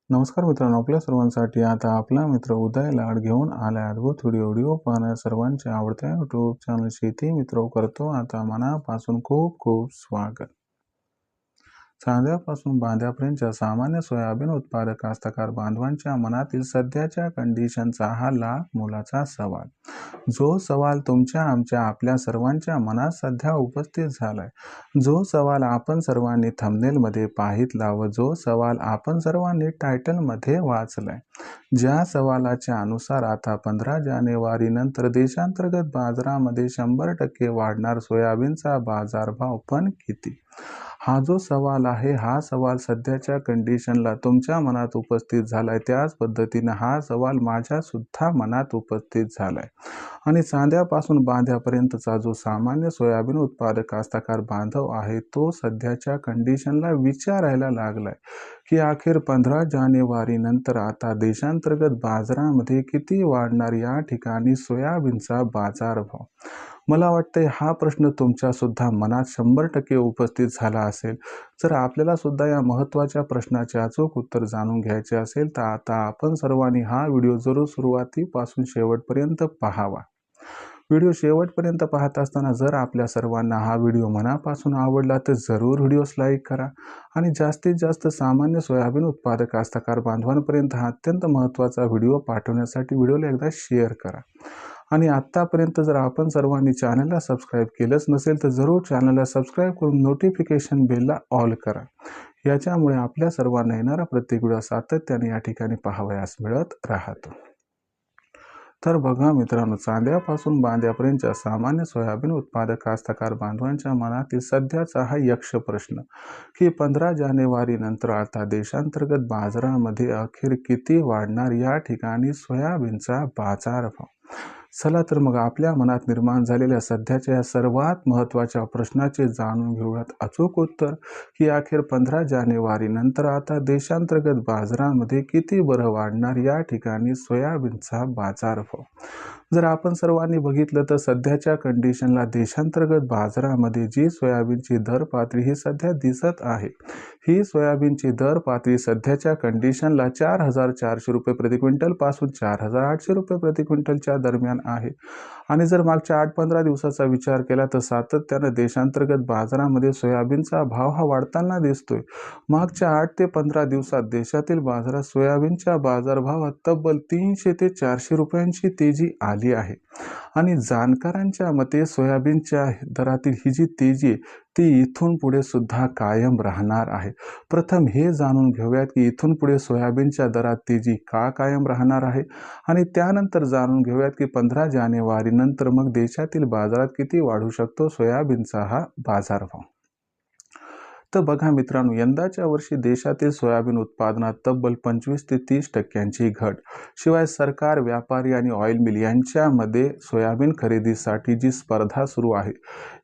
नमस्कार मित्रांनो, आपल्या सर्वांसाठी आता आपला मित्र उदय लाड घेऊन आलाय अद्भुत व्हिडिओ पाहण्या सर्वांचे आवडत्या यूट्यूब चॅनल शेती मित्र करतो आता मनापासून खूप खूप स्वागत. चांद्यापासून बांध्यापर्यंतच्या सामान्य सोयाबीन उत्पादक कास्तकार बांधवांच्या मनातील सध्याच्या कंडिशनचा हा लाख मोलाचा सवाल. जो सवाल तुमच्या आमच्या आपल्या सर्वांच्या मनात सध्या उपस्थित झालाय, जो सवाल आपण सर्वांनी थंबनेलमध्ये पाहितला व जो सवाल आपण सर्वांनी टायटलमध्ये वाचलाय, ज्या सवालाच्या अनुसार आता 15 जानेवारी नंतर देशांतर्गत बाजारामध्ये 100% वाढणार सोयाबीनचा बाजारभाव पण किती, हा जो सवाल आहे हा सवाल सध्याच्या कंडिशनला तुमच्या मनात उपस्थित झालाय. त्याच पद्धतीने हा सवाल माझ्या सुद्धा मनात उपस्थित झालाय आणि चांद्यापासून बांध्यापर्यंतचा जो सामान्य सोयाबीन उत्पादक कास्तकार बांधव आहे तो सध्याच्या कंडिशनला विचारायला लागलाय की अखेर 15 जानेवारी नंतर आता देशांतर्गत बाजारामध्ये किती वाढणार या ठिकाणी सोयाबीनचा बाजारभाव. मला वाटतंय हा प्रश्न तुमच्या सुद्धा मनात 100% उपस्थित झाला असेल. जर आपल्याला सुद्धा या महत्त्वाच्या प्रश्नाचे अचूक उत्तर जाणून घ्यायचे असेल तर आता आपण सर्वांनी हा व्हिडिओ जरूर सुरुवातीपासून शेवटपर्यंत पाहावा. व्हिडिओ शेवटपर्यंत पाहत असताना जर आपल्या सर्वांना हा व्हिडिओ मनापासून आवडला तर जरूर व्हिडिओस लाईक करा आणि जास्तीत जास्त सामान्य सोयाबीन उत्पादक कास्तकार बांधवांपर्यंत हा अत्यंत महत्त्वाचा व्हिडिओ पाठवण्यासाठी व्हिडिओला एकदा शेअर करा. आणि आत्तापर्यंत जर आपण सर्वांनी चॅनलला सबस्क्राईब केलंच नसेल तर जरूर चॅनलला सबस्क्राईब करून नोटिफिकेशन बेलला ऑल करा. याच्यामुळे आपल्या सर्वांना येणारा प्रत्येक व्हिडिओ सातत्याने या ठिकाणी पाहावयास मिळत राहतो. तर बघा मित्रांनो, चांद्यापासून बांध्यापर्यंतच्या सामान्य सोयाबीन उत्पादक कास्तकार बांधवांच्या मनातील सध्याचा हा यक्ष प्रश्न की 15 जानेवारी नंतर आता देशांतर्गत बाजारामध्ये अखेर किती वाढणार या ठिकाणी सोयाबीनचा बाजारभाव. चला तर मग आपल्या मनात निर्माण झालेल्या सध्याच्या या सर्वात महत्त्वाच्या प्रश्नाचे जाणून घेऊयात अचूक उत्तर की अखेर 15 जानेवारी नंतर आता देशांतर्गत बाजारामध्ये किती बरं वाढणार या ठिकाणी सोयाबीनचा बाजारभाव. जर आपण सर्वांनी बघितलं तर सध्याच्या कंडिशनला देशांतर्गत बाजारामध्ये जी सोयाबीनची दर पातळी ही सध्या दिसत आहे, ही सोयाबीनची दर पातळी सध्याच्या कंडिशनला 4,400 रुपये प्रति क्विंटल पासून 4,800 रुपये प्रति क्विंटलच्या दरम्यान आहे. आणि जर मागच्या 8-15 दिवसाचा विचार केला तर सातत्यानं देशांतर्गत बाजारामध्ये सोयाबीनचा भाव हा वाढताना दिसतोय. मागच्या 8 ते 15 दिवसात देशातील बाजारात सोयाबीनच्या बाजारभावात तब्बल 300 ते 400 रुपयांची तेजी आली आहे. आणि जाणकारांच्या मते सोयाबीनच्या दरातील ही जी तेजी आहे ती इथून पुढे सुद्धा कायम राहणार आहे. प्रथम हे जाणून घेऊयात की इथून पुढे सोयाबीनच्या दरात तेजी का कायम राहणार आहे आणि त्यानंतर जाणून घेऊयात की 15 जानेवारी नंतर मग देशातील बाजारात किती वाढू शकतो सोयाबीनचा हा बाजारभाव. तर बघा मित्रांनो, यंदाच्या वर्षी देशातील सोयाबीन उत्पादनात तब्बल 25 ते 30% घट. शिवाय सरकार, व्यापारी आणि ऑइल मिल यांच्यामध्ये सोयाबीन खरेदीसाठी जी स्पर्धा सुरू आहे,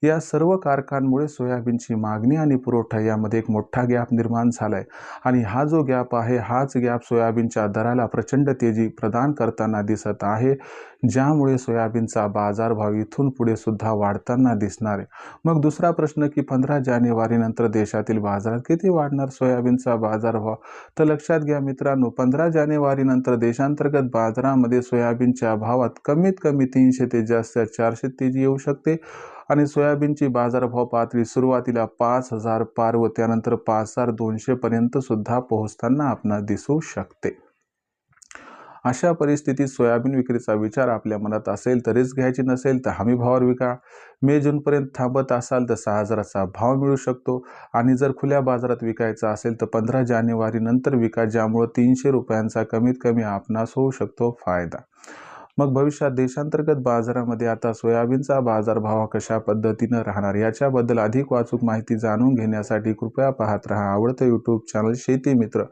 या सर्व कारकांमुळे सोयाबीनची मागणी आणि पुरवठा यामध्ये एक मोठा गॅप निर्माण झालाय. आणि हा जो गॅप आहे हाच गॅप सोयाबीनच्या दराला प्रचंड तेजी प्रदान करताना दिसत आहे, ज्यामुळे सोयाबीनचा बाजारभाव इथून पुढे सुद्धा वाढताना दिसणार आहे. मग दुसरा प्रश्न की 15 जानेवारी नंतर देशातील बाजारात किती वाढणार सोयाबीनचा बाजारभाव. तर लक्षात घ्या मित्रांनो, 15 जानेवारी नंतर देशांतर्गत बाजारामध्ये सोयाबीनच्या भावात कमीत कमी 300 ते जास्त 400 तेजी येऊ शकते आणि सोयाबीनची बाजारभाव पातळी सुरुवातीला 5,000 पार व त्यानंतर 5,200 पर्यंत सुद्धा पोहोचताना आपणास दिसू शकते. अशा परिस्थितीत सोयाबीन विक्रीचा विचार आपल्या मनात असेल तर रिस्क घ्यायची नसेल तर हमी भावावर विका. मे जूनपर्यंत थांबत असाल तर 6,000चा भाव मिळू शकतो आणि जर खुल्या बाजारात विकायचं असेल तर 15 जानेवारी नंतर विका, ज्यामुळे 300 रुपयांचा कमीत कमी आपणास होऊ शकतो फायदा. मग भविष्यात देशांतर्गत बाजारामध्ये आता सोयाबीनचा बाजारभाव कशा पद्धतीनं राहणार याच्याबद्दल अधिक अचूक माहिती जाणून घेण्यासाठी कृपया पाहत रहा आवडतं यूट्यूब चॅनल शेती मित्र.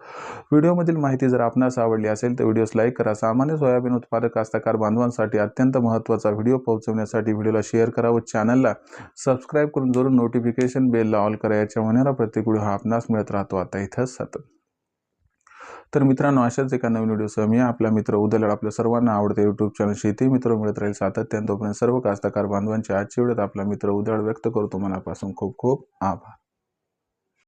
व्हिडिओमधील माहिती जर आपणास आवडली असेल तर व्हिडिओस लाईक करा. सामान्य सोयाबीन उत्पादक कास्तकार बांधवांसाठी अत्यंत महत्त्वाचा व्हिडिओ पोहोचवण्यासाठी व्हिडिओला शेअर करा व चॅनलला सबस्क्राईब करून जरूर नोटिफिकेशन बेलला ऑल करा. याच्या होणारा प्रत्येक व्हिडिओ हा आपणास मिळत राहतो आता इथं सतत. तर मित्रांनो, अशाच एका नवीन व्हिडिओसह मी आपला मित्र उदय लाड आपल्या सर्वांना आवडते यूट्यूब चॅनल शेती मित्र मिळत राहील सातत्याने. तोपर्यंत सर्व कास्तकार बांधवांच्या आजच्या व्हिडिओत आपला मित्र उदय लाड व्यक्त करतो मनापासून खूप खूप आभार.